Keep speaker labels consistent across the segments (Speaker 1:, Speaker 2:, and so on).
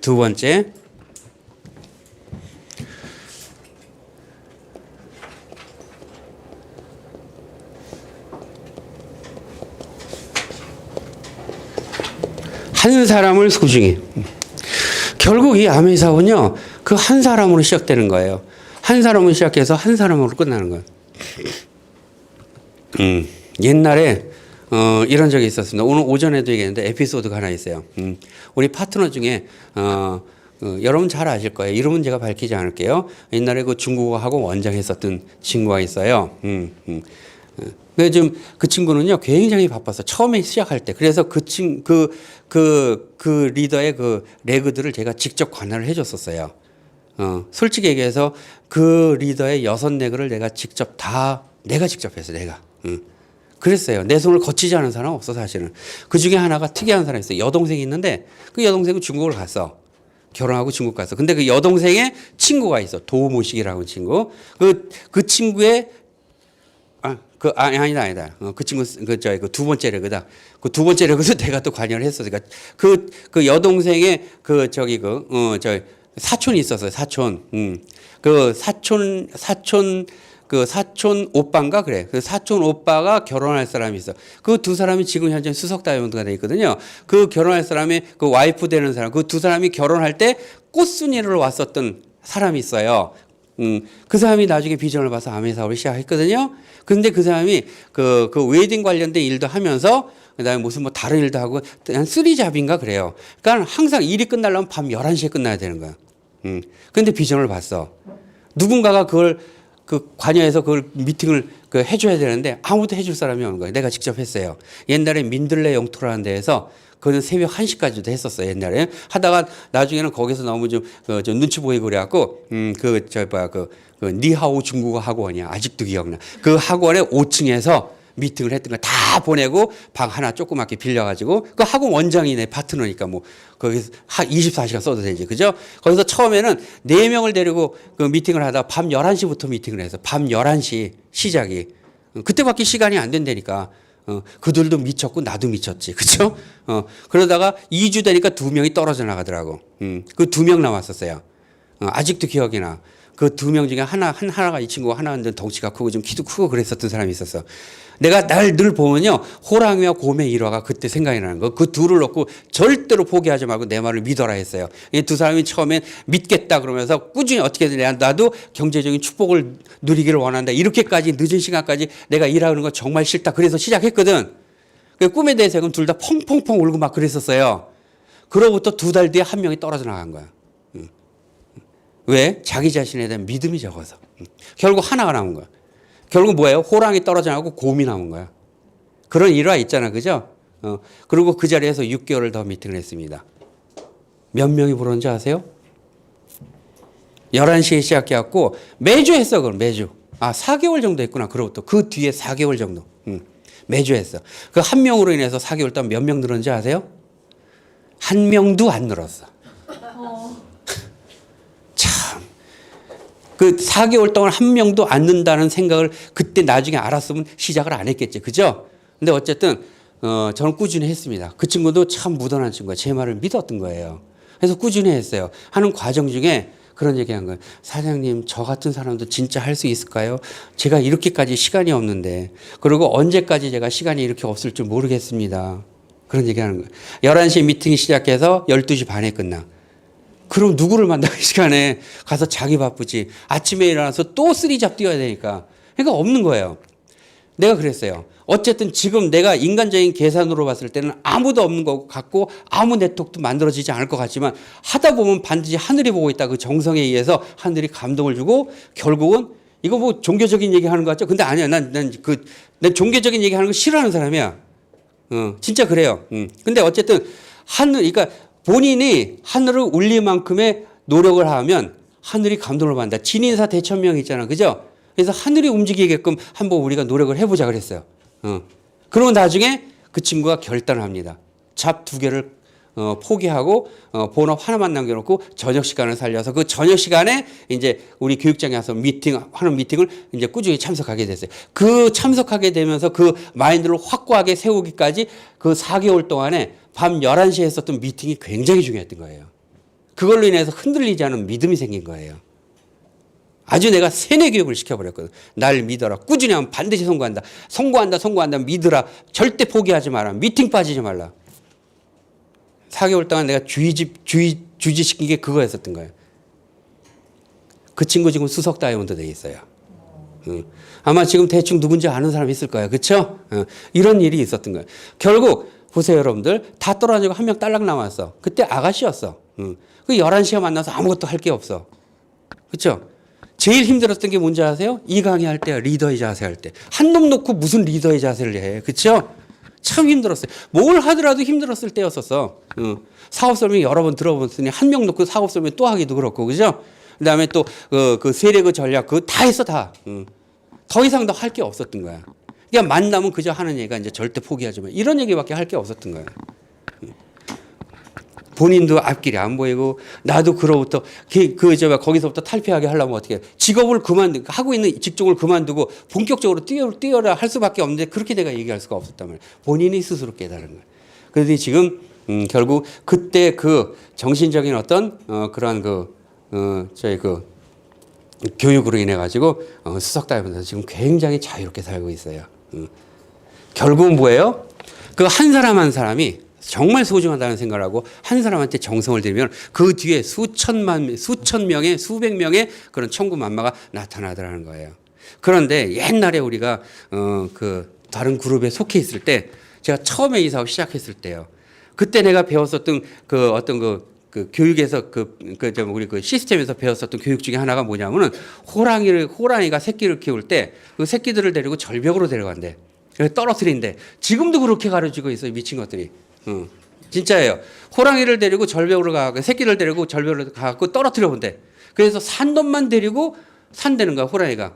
Speaker 1: 두 번째. 한 사람을 소중히. 결국 이 암의 사업은요, 그 한 사람으로 시작되는 거예요. 한 사람으로 시작해서 한 사람으로 끝나는 거예요. 옛날에 이런 적이 있었습니다. 오늘 오전에도 얘기했는데 에피소드가 하나 있어요. 우리 파트너 중에 여러분 잘 아실 거예요. 이름은 제가 밝히지 않을게요. 옛날에 그 중국어 학원 원장했었던 친구가 있어요. 그 친구는요 굉장히 바빴어. 처음에 시작할 때. 그래서 그 리더의 그 레그들을 제가 직접 관할을 해줬었어요. 솔직히 얘기해서 그 리더의 6레그를 내가 직접 했어. 내가. 그랬어요. 내 손을 거치지 않은 사람 없어 사실은. 그 중에 하나가 특이한 사람이 있어요. 여동생이 있는데 그 여동생은 중국을 갔어. 결혼하고 중국 갔어. 근데 그 여동생의 친구가 있어. 도모식이라고 친구. 그 친구의 아니다. 그 친구, 그 두 번째 레그다. 그 두 번째 레그도 내가 또 관여를 했어. 그러니까 그 여동생의 사촌이 있었어요. 사촌. 사촌 오빠인가 그래. 그 사촌 오빠가 결혼할 사람이 있어. 그 두 사람이 지금 현재 수석 다이아몬드가 돼 있거든요. 그 결혼할 사람이 그 와이프 되는 사람. 그 두 사람이 결혼할 때 꽃순이로 왔었던 사람이 있어요. 그 사람이 나중에 비전을 봐서 암의 사업을 시작했거든요. 근데 그 사람이 그 웨딩 관련된 일도 하면서 그다음에 무슨 뭐 다른 일도 하고 한 쓰리잡인가 그래요. 그러니까 항상 일이 끝나려면 밤 11시에 끝나야 되는 거야. 근데 비전을 봤어. 누군가가 그걸 관여해서 그걸 미팅을 해줘야 되는데 아무도 해줄 사람이 없는 거예요. 내가 직접 했어요. 옛날에 민들레 영토라는 데에서 그는 새벽 1시까지도 했었어요. 옛날에 하다가 나중에는 거기서 너무 좀 눈치 보이고 그래갖고 니하오 중국어 학원이야. 아직도 기억나. 그 학원의 5층에서 미팅을 했던 거 다 보내고 방 하나 조그맣게 빌려가지고 그 학원 원장이 내 파트너니까 뭐 거기서 24시간 써도 되지. 그죠? 거기서 처음에는 4명을 데리고 그 미팅을 하다가 밤 11시부터 미팅을 해서 밤 11시 시작이. 그때밖에 시간이 안 된다니까. 그들도 미쳤고 나도 미쳤지. 그죠? 그러다가 2주 되니까 2명이 떨어져 나가더라고. 그 2명 남았었어요. 아직도 기억이 나. 그 2명 중에 하나가 이 친구가 하나는 덩치가 크고 좀 키도 크고 그랬었던 사람이 있었어. 내가 날 늘 보면요. 호랑이와 곰의 일화가 그때 생각이 나는 거. 그 둘을 놓고 절대로 포기하지 말고 내 말을 믿어라 했어요. 이 두 사람이 처음엔 믿겠다 그러면서 꾸준히 어떻게든 나도 경제적인 축복을 누리기를 원한다. 이렇게까지 늦은 시간까지 내가 일하는 거 정말 싫다. 그래서 시작했거든. 그 꿈에 대해서 둘 다 펑펑펑 울고 막 그랬었어요. 그로부터 2달 뒤에 한 명이 떨어져 나간 거야. 왜? 자기 자신에 대한 믿음이 적어서. 결국 하나가 남은 거야. 결국 뭐예요? 호랑이 떨어져 나가고 곰이 남은 거야. 그런 일화 있잖아. 그죠? 그리고 그 자리에서 6개월을 더 미팅을 했습니다. 몇 명이 불었는지 아세요? 11시에 시작해갖고 매주 했어. 그걸 매주. 4개월 정도 했구나. 그리고 또 그 뒤에 4개월 정도. 매주 했어. 그 한 명으로 인해서 4개월 동안 몇 명 늘었는지 아세요? 한 명도 안 늘었어. 그 4개월 동안 한 명도 안 는다는 생각을 그때 나중에 알았으면 시작을 안 했겠지. 그죠? 근데 어쨌든, 저는 꾸준히 했습니다. 그 친구도 참 무던한 친구가 제 말을 믿었던 거예요. 그래서 꾸준히 했어요. 하는 과정 중에 그런 얘기 한 거예요. 사장님, 저 같은 사람도 진짜 할 수 있을까요? 제가 이렇게까지 시간이 없는데. 그리고 언제까지 제가 시간이 이렇게 없을 줄 모르겠습니다. 그런 얘기 하는 거예요. 11시에 미팅이 시작해서 12시 반에 끝나. 그럼 누구를 만나고 이 시간에 가서 자기 바쁘지. 아침에 일어나서 또 쓰리잡 뛰어야 되니까. 그러니까 없는 거예요. 내가 그랬어요. 어쨌든 지금 내가 인간적인 계산으로 봤을 때는 아무도 없는 것 같고 아무 네트워크도 만들어지지 않을 것 같지만 하다 보면 반드시 하늘이 보고 있다. 그 정성에 의해서 하늘이 감동을 주고 결국은 이거 뭐 종교적인 얘기 하는 것 같죠? 근데 아니야. 난 종교적인 얘기 하는 거 싫어하는 사람이야. 진짜 그래요. 근데 어쨌든 그러니까 본인이 하늘을 울릴 만큼의 노력을 하면 하늘이 감동을 받는다. 진인사 대천명 있잖아. 그죠? 그래서 하늘이 움직이게끔 한번 우리가 노력을 해보자 그랬어요. 그러고 나중에 그 친구가 결단을 합니다. 잡 2개를 포기하고 본업 하나만 남겨놓고 저녁 시간을 살려서 그 저녁 시간에 이제 우리 교육장에 와서 하는 미팅을 이제 꾸준히 참석하게 됐어요. 그 참석하게 되면서 그 마인드를 확고하게 세우기까지 그 4개월 동안에 밤 11시에 했었던 미팅이 굉장히 중요했던 거예요. 그걸로 인해서 흔들리지 않은 믿음이 생긴 거예요. 아주 내가 세뇌 교육을 시켜버렸거든. 날 믿어라. 꾸준히 하면 반드시 성공한다. 성공한다. 믿으라. 절대 포기하지 마라. 미팅 빠지지 말라. 4개월 동안 내가 주지시킨 게 그거였었던 거예요. 그 친구 지금 수석 다이아몬드 돼 있어요. 아마 지금 대충 누군지 아는 사람 있을 거예요. 그렇죠? 이런 일이 있었던 거예요. 결국 보세요, 여러분들. 다 떨어지고 한 명 딸락 남았어. 그때 아가씨였어. 그 11시에 만나서 아무것도 할 게 없어. 그렇죠? 제일 힘들었던 게 뭔지 아세요? 이 강의 할 때요. 리더의 자세 할 때. 한 놈 놓고 무슨 리더의 자세를 해. 그렇죠? 참 힘들었어요. 뭘 하더라도 힘들었을 때였었어. 사업 설명 여러 번 들어봤으니 한 명 놓고 사업 설명 또 하기도 그렇고. 그죠? 그 다음에 또 그 세례 그 전략 그거 다 했어 다. 더 이상 더 할 게 없었던 거야. 그냥 만나면 그저 하는 얘기가 이제 절대 포기하지 마. 이런 얘기밖에 할 게 없었던 거야. 본인도 앞길이 안 보이고 나도 그로부터 거기서부터 탈피하게 하려면 어떻게 해? 직업을 하고 있는 직종을 그만두고 본격적으로 뛰어라 할 수밖에 없는데 그렇게 내가 얘기할 수가 없었단 말이야. 본인이 스스로 깨달은 거야. 그런데 지금 결국 그때 그 정신적인 어떤 그러한 저희 교육으로 인해 가지고 수석 다이아몬드 지금 굉장히 자유롭게 살고 있어요. 결국은 뭐예요? 그 한 사람 한 사람이 정말 소중하다는 생각을 하고 한 사람한테 정성을 들이면 그 뒤에 수천 명의 수백 명의 그런 천군만마가 나타나더라는 거예요. 그런데 옛날에 우리가 그 다른 그룹에 속해 있을 때 제가 처음에 이 사업 시작했을 때요. 그때 내가 배웠었던 그 어떤 그 교육에서 우리 그 시스템에서 배웠었던 교육 중에 하나가 뭐냐면은 호랑이가 새끼를 키울 때 그 새끼들을 데리고 절벽으로 데려간대. 그래서 떨어뜨린대. 지금도 그렇게 가르치고 있어요. 미친 것들이. 진짜예요. 호랑이를 데리고 절벽으로 가고 새끼를 데리고 절벽으로 가고 떨어뜨려 본대. 그래서 산 놈만 데리고 산다는 거야, 호랑이가.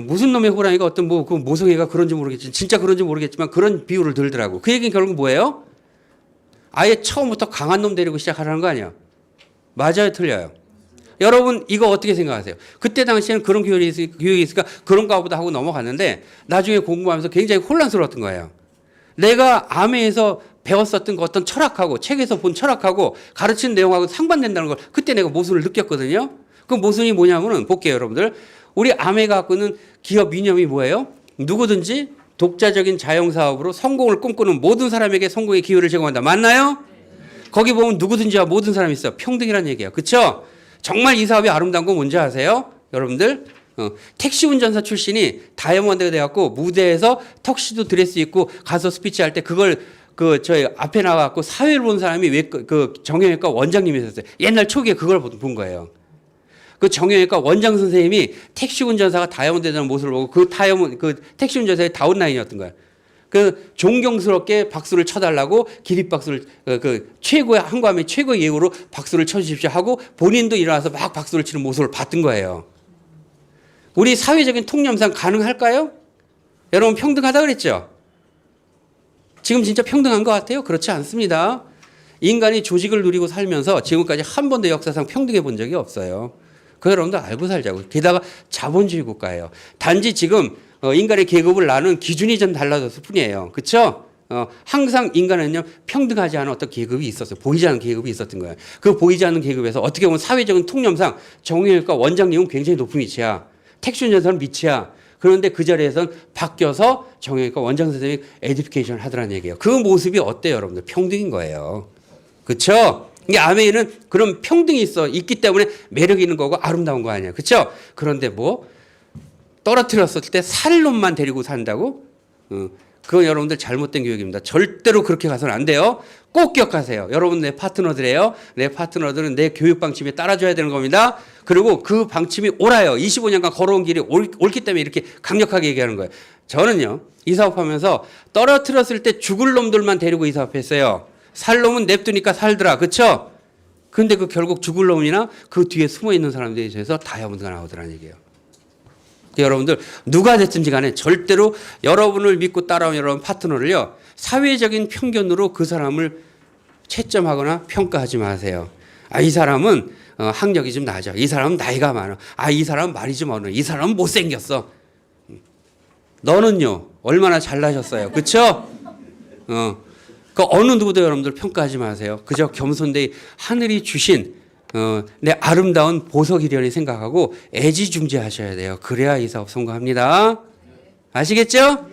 Speaker 1: 무슨 놈의 호랑이가 어떤 그 모성애가 그런지 모르겠지만 진짜 그런지 모르겠지만 그런 비유를 들더라고. 그 얘기는 결국 뭐예요? 아예 처음부터 강한 놈 데리고 시작하라는 거 아니야? 맞아요, 틀려요? 여러분 이거 어떻게 생각하세요? 그때 당시에는 그런 교육이 있으니까 그런가 보다 하고 넘어갔는데 나중에 공부하면서 굉장히 혼란스러웠던 거예요. 내가 암회에서 배웠었던 그 어떤 철학하고 책에서 본 철학하고 가르치는 내용하고 상반된다는 걸 그때 내가 모순을 느꼈거든요. 그 모순이 뭐냐면은 볼게요, 여러분들. 우리 암회가 갖고 있는 기업 이념이 뭐예요? 누구든지 독자적인 자영사업으로 성공을 꿈꾸는 모든 사람에게 성공의 기회를 제공한다. 맞나요? 거기 보면 누구든지와 모든 사람이 있어. 평등이라는 얘기예요. 그렇죠? 정말 이 사업이 아름다운 건 뭔지 아세요? 여러분들? 택시 운전사 출신이 다이아몬드가 돼갖고 무대에서 턱시도 드레스 입고 가서 스피치 할 때 그걸 저희 앞에 나와갖고 사회를 본 사람이 정형외과 원장님이셨어요. 옛날 초기에 그걸 본 거예요. 그 정형외과 원장 선생님이 택시 운전사가 다이아몬드 되는 모습을 보고 그 택시 운전사의 다운라인이었던 거예요. 그 존경스럽게 박수를 쳐달라고 기립박수를 최고의 한과함의 최고의 예우로 박수를 쳐주십시오 하고 본인도 일어나서 막 박수를 치는 모습을 봤던 거예요. 우리 사회적인 통념상 가능할까요? 여러분 평등하다 그랬죠? 지금 진짜 평등한 것 같아요? 그렇지 않습니다. 인간이 조직을 누리고 살면서 지금까지 한 번도 역사상 평등해 본 적이 없어요. 그 여러분들 알고 살자고. 게다가 자본주의 국가예요. 단지 지금 인간의 계급을 나누는 기준이 좀 달라졌을 뿐이에요. 그렇죠? 항상 인간은요 평등하지 않은 어떤 계급이 있었어요. 보이지 않는 계급이 있었던 거예요. 그 보이지 않는 계급에서 어떻게 보면 사회적인 통념상 정형외과 원장님은 굉장히 높은 위치야. 택시 운전사는 밑이야. 그런데 그 자리에선 바뀌어서 정형외과 원장 선생님이 에듀케이션을 하더라는 얘기예요. 그 모습이 어때요, 여러분들? 평등인 거예요. 그렇죠? 이게 암웨이는 그런 평등이 있기 때문에 매력이 있는 거고 아름다운 거 아니에요. 그렇죠? 그런데 뭐 떨어뜨렸을 때 살 놈만 데리고 산다고? 그건 여러분들 잘못된 교육입니다. 절대로 그렇게 가서는 안 돼요. 꼭 기억하세요. 여러분 내 파트너들이에요. 내 파트너들은 내 교육 방침에 따라줘야 되는 겁니다. 그리고 그 방침이 옳아요. 25년간 걸어온 길이 옳기 때문에 이렇게 강력하게 얘기하는 거예요. 저는요. 이 사업하면서 떨어뜨렸을 때 죽을 놈들만 데리고 이 사업했어요. 살 놈은 냅두니까 살더라. 그렇죠? 근데 그 결국 죽을 놈이나 그 뒤에 숨어 있는 사람들에 대해서 다이아몬드가 나오더라는 얘기예요. 여러분들 누가 됐든지 간에 절대로 여러분을 믿고 따라온 여러분 파트너를요. 사회적인 편견으로 그 사람을 채점하거나 평가하지 마세요. 아, 이 사람은 학력이 좀 낮아. 이 사람은 나이가 많아. 아, 이 사람은 말이 좀 어려. 이 사람은 못생겼어. 너는요. 얼마나 잘나셨어요. 그렇죠? 그 어느 누구도 여러분들 평가하지 마세요. 그저 겸손되이 하늘이 주신 내 아름다운 보석이려니 생각하고 애지중지하셔야 돼요. 그래야 이 사업 성공합니다. 아시겠죠?